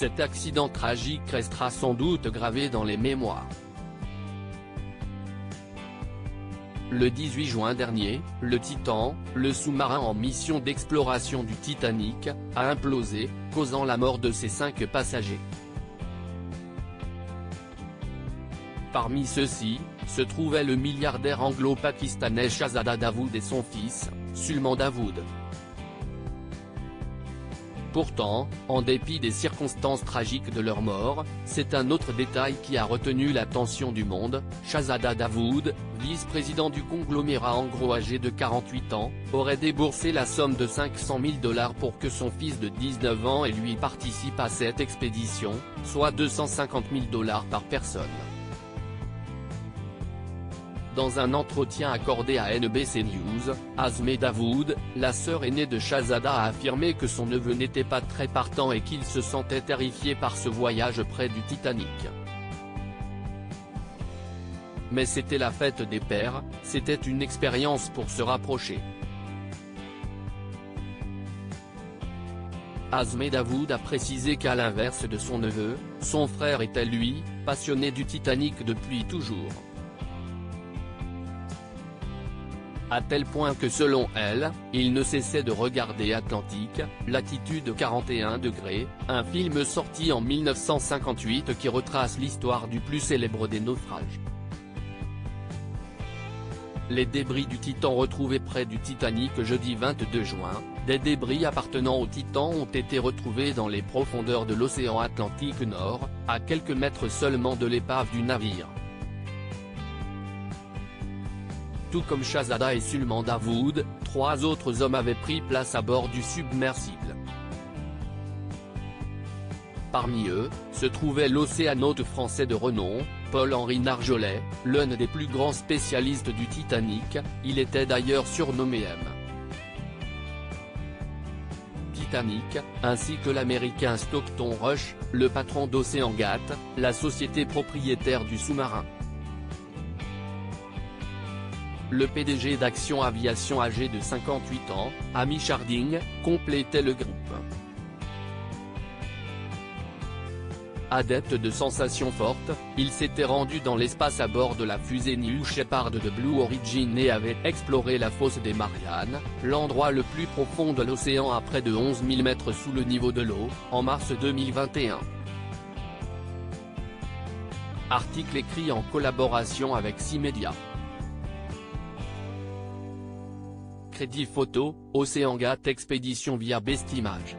cet accident tragique restera sans doute gravé dans les mémoires. Le 18 juin dernier, le Titan, le sous-marin en mission d'exploration du Titanic, a implosé, causant la mort de ses 5 passagers. Parmi ceux-ci, se trouvait le milliardaire anglo-pakistanais Shahzada Dawood et son fils, Sulman Dawood. Pourtant, en dépit des circonstances tragiques de leur mort, c'est un autre détail qui a retenu l'attention du monde. Shahzada Dawood, vice-président du conglomérat anglo âgé de 48 ans, aurait déboursé la somme de $500 000 pour que son fils de 19 ans et lui participent à cette expédition, soit $250 000 par personne. Dans un entretien accordé à NBC News, Azmeh Dawood, la sœur aînée de Shahzada, a affirmé que son neveu n'était pas très partant et qu'il se sentait terrifié par ce voyage près du Titanic. Mais c'était la fête des pères, c'était une expérience pour se rapprocher. Azmeh Dawood a précisé qu'à l'inverse de son neveu, son frère était lui, passionné du Titanic depuis toujours. À tel point que selon elle, il ne cessait de regarder Atlantique, latitude 41 degrés, un film sorti en 1958 qui retrace l'histoire du plus célèbre des naufrages. Les débris du Titan retrouvés près du Titanic jeudi 22 juin, des débris appartenant au Titan ont été retrouvés dans les profondeurs de l'océan Atlantique Nord, à quelques mètres seulement de l'épave du navire. Tout comme Shahzada et Sulman Dawood, 3 autres hommes avaient pris place à bord du submersible. Parmi eux, se trouvait l'océanote français de renom, Paul-Henri Narjolet, l'un des plus grands spécialistes du Titanic. Il était d'ailleurs surnommé M. Titanic, ainsi que l'américain Stockton Rush, le patron d'Oceangate, la société propriétaire du sous-marin. Le PDG d'Action Aviation âgé de 58 ans, Amy Charding, complétait le groupe. Adepte de sensations fortes, il s'était rendu dans l'espace à bord de la fusée New Shepard de Blue Origin et avait exploré la fosse des Mariannes, l'endroit le plus profond de l'océan à près de 11 000 mètres sous le niveau de l'eau, en mars 2021. Article écrit en collaboration avec 6 médias. Crédit photo, Oceangate Expédition via Best Images.